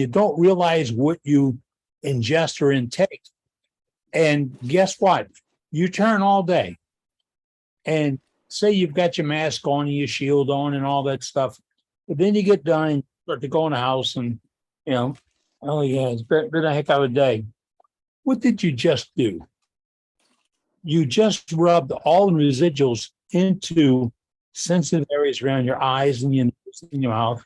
You don't realize what you ingest or intake. And guess what? You turn all day and say you've got your mask on and your shield on and all that stuff. But then you get done and start to go in the house and, oh yeah, it's been a heck of a day. What did you just do? You just rubbed all the residuals into sensitive areas around your eyes and your nose and your mouth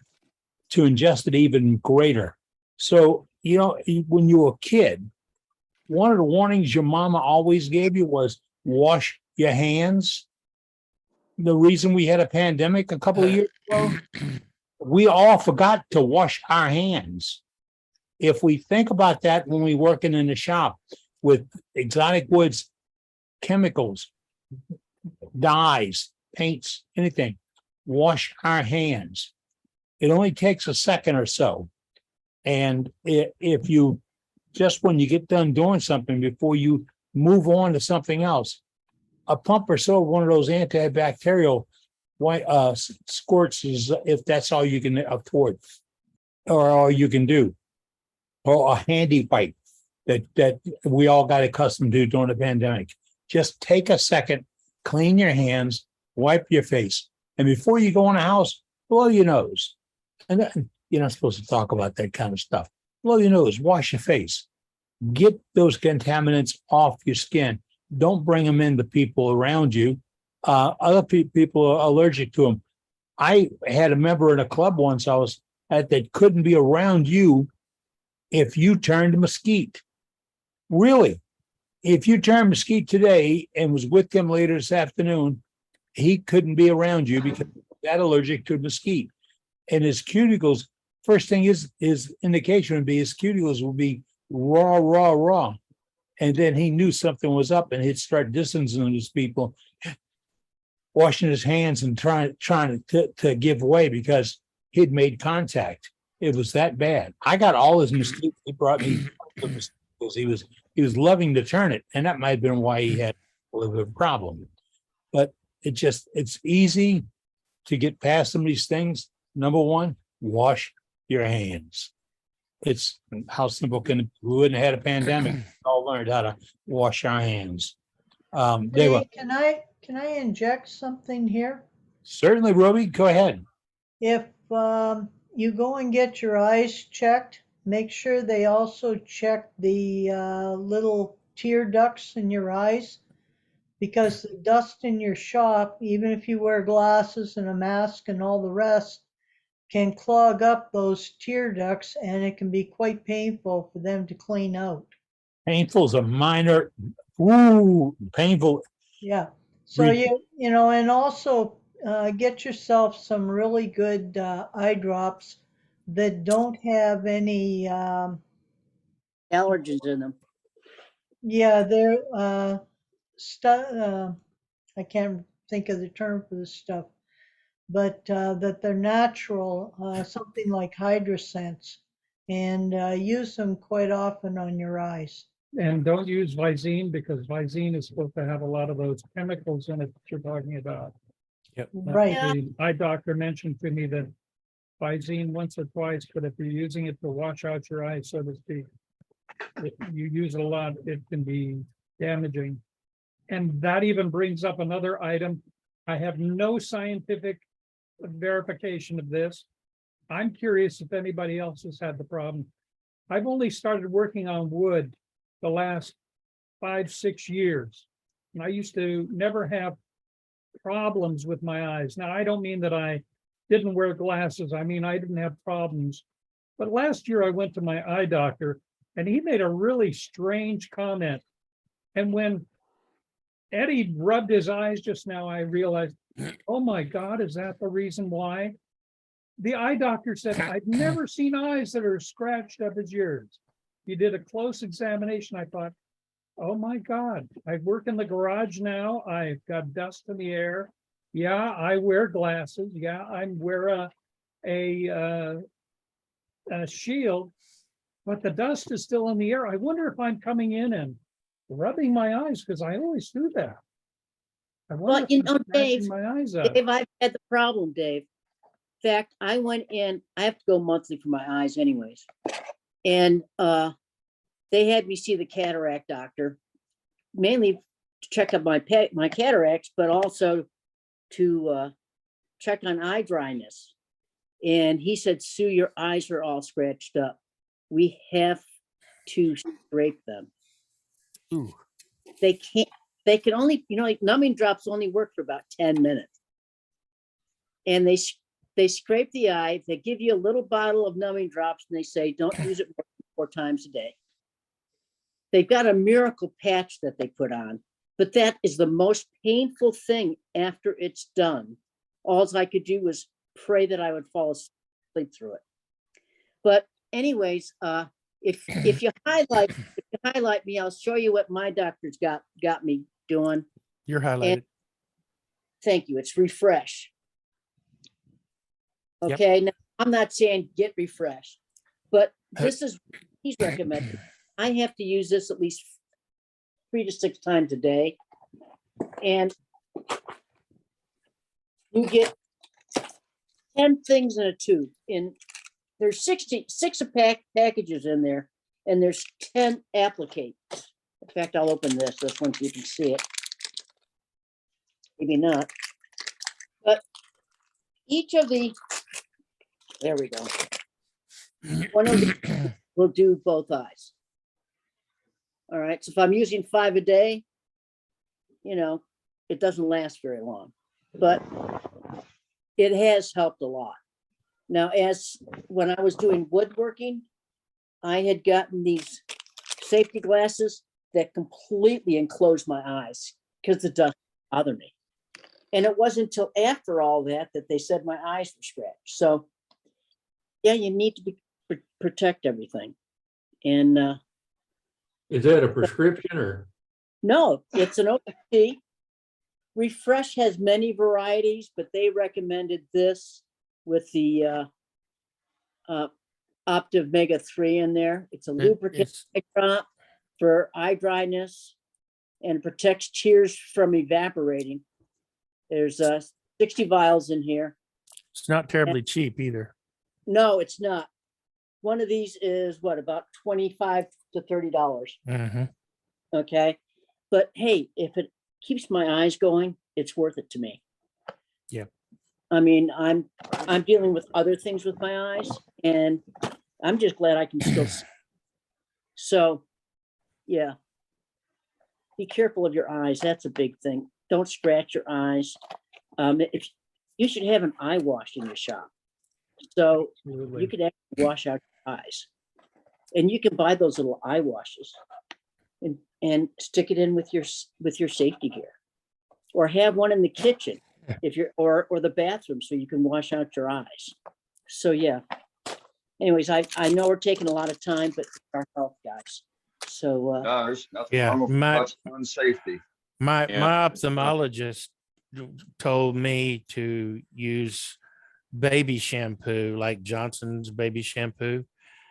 to ingest it even greater. So, when you were a kid, one of the warnings your mama always gave you was wash your hands. The reason we had a pandemic a couple of years ago, we all forgot to wash our hands. If we think about that when we're working in the shop with exotic woods, chemicals, dyes, paints, anything, wash our hands. It only takes a second or so. And if you, just when you get done doing something before you move on to something else, a pump or so of one of those antibacterial squirts is, if that's all you can afford or all you can do, or a handy wipe that we all got accustomed to during the pandemic. Just take a second, clean your hands, wipe your face, and before you go in the house, blow your nose. And then, you're not supposed to talk about that kind of stuff. Blow your nose, wash your face, get those contaminants off your skin. Don't bring them in to people around you. Other people are allergic to them. I had a member in a club once I was at that couldn't be around you if you turned mesquite. Really, if you turned mesquite today and was with him later this afternoon, he couldn't be around you because he's that allergic to mesquite. And his cuticles, first thing is his indication would be his cuticles would be raw. And then he knew something was up and he'd start distancing these people, washing his hands and trying to give way because he'd made contact. It was that bad. I got all his mesquite. He brought me the mosquitoes. He was loving to turn it, and that might have been why he had a little bit of a problem. But it's easy to get past some of these things. Number one, wash your hands. It's how simple can it be? We wouldn't have had a pandemic. We all learned how to wash our hands. Hey, can I inject something here? Certainly, Ruby, go ahead. If you go and get your eyes checked, make sure they also check the little tear ducts in your eyes, because the dust in your shop, even if you wear glasses and a mask and all the rest, can clog up those tear ducts, and it can be quite painful for them to clean out. Painful is a minor, painful. Yeah. So and also get yourself some really good eye drops that don't have any allergens in them. Yeah, they're I can't think of the term for this stuff, but that they're natural, something like Hydrosense, and use them quite often on your eyes. And don't use Visine, because Visine is supposed to have a lot of those chemicals in it that you're talking about. Yep. Right. The eye doctor mentioned to me that Visine once or twice, but if you're using it to wash out your eyes, so to speak, if you use it a lot, it can be damaging. And that even brings up another item. I have no scientific verification of this. I'm curious if anybody else has had the problem. I've only started working on wood the last 5-6 years. And I used to never have problems with my eyes. Now, I don't mean that I didn't wear glasses. I mean, I didn't have problems. But last year I went to my eye doctor and he made a really strange comment. And when Eddie rubbed his eyes just now, I realized, oh my God, is that the reason why? The eye doctor said, I've never seen eyes that are scratched up as yours. You did a close examination. I thought, oh my God, I work in the garage now. I've got dust in the air. Yeah, I wear glasses. Yeah, I wear a shield, but the dust is still in the air. I wonder if I'm coming in and rubbing my eyes, because I always do that. I wonder Well, you if I'm know, Dave, scratching my eyes out. Dave, I've had the problem, Dave. fact, I went in, I have to go monthly for my eyes anyways. And they had me see the cataract doctor, mainly to check up my cataracts, but also to check on eye dryness. And he said, Sue, your eyes are all scratched up. We have to scrape them. Ooh. They can only, like numbing drops only work for about 10 minutes. And they scrape the eye, they give you a little bottle of numbing drops, and they say, don't use it more than 4 times a day. They've got a miracle patch that they put on, but that is the most painful thing after it's done. All I could do was pray that I would fall asleep through it. But anyways, if you highlight me, I'll show you what my doctor's got me doing. You're highlighted. Thank you. It's refresh. Yep. Okay. Now, I'm not saying get refreshed, but this is what he's recommended. I have to use this at least 3 to 6 times a day. And you get 10 things in a tube. There's 66 packages in there, and there's 10 applicators. In fact, I'll open this one so you can see it. Maybe not. But each of there we go. One of these will do both eyes. All right, so if I'm using 5 a day, it doesn't last very long, but it has helped a lot. Now, when I was doing woodworking, I had gotten these safety glasses that completely enclosed my eyes because the dust bothered me. And it wasn't until after all that they said my eyes were scratched. So yeah, you need to protect everything. And is that a prescription or? no, it's an OTC. Refresh has many varieties, but they recommended this with the Optiv Mega 3 in there. It's a lubricant eye drop for eye dryness and protects tears from evaporating. There's 60 vials in here. It's not terribly cheap either. No, it's not. One of these is about $25 to $30. Mm-hmm. Okay. But hey, if it keeps my eyes going, it's worth it to me. Yep. I mean, I'm dealing with other things with my eyes, and I'm just glad I can still see. So yeah. Be careful of your eyes. That's a big thing. Don't scratch your eyes. You should have an eye wash in your shop. So Absolutely. you can actually wash out your eyes. And you can buy those little eye washes and stick it in with your safety gear. Or have one in the kitchen if you're or the bathroom so you can wash out your eyes. So yeah. Anyways, I know we're taking a lot of time, but it's our health, guys. So No, there's nothing Yeah, wrong with my- much on safety. My Yeah. ophthalmologist told me to use baby shampoo, like Johnson's baby shampoo,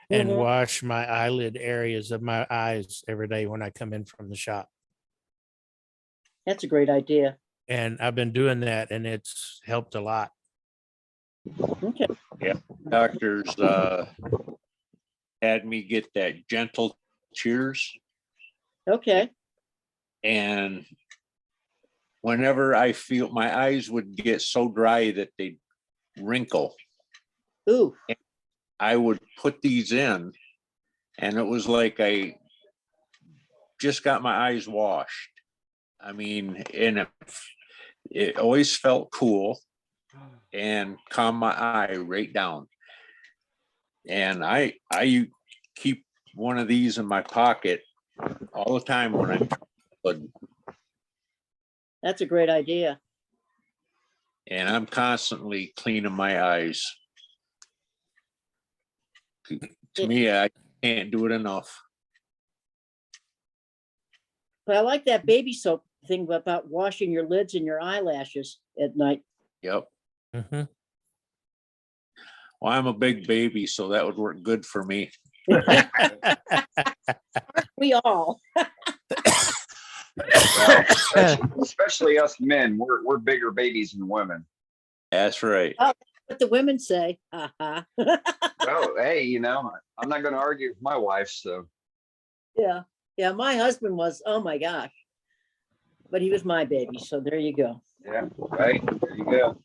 and Mhm. wash my eyelid areas of my eyes every day when I come in from the shop. that's a great idea. And I've been doing that, and it's helped a lot. Okay. Doctors had me get that gentle tears, Okay. and whenever I feel my eyes would get so dry that they'd wrinkle, Ooh. I would put these in, and it was like I just got my eyes washed. I mean, and it always felt cool and calmed my eye right down. And I keep one of these in my pocket all the time when I'm traveling, That's a great idea. and I'm constantly cleaning my eyes. To me, I can't do it enough. But I like that baby soap thing about washing your lids and your eyelashes at night. Yep. Mhm. Well, I'm a big baby, so that would work good for me. We all. Well, especially us men, we're bigger babies than women. That's right. what the women say. Ha. Well, hey, you know, I'm not gonna argue with my wife, so. Yeah, yeah, my husband was, oh my gosh. But he was my baby, so there you go. Yeah, right, there you go.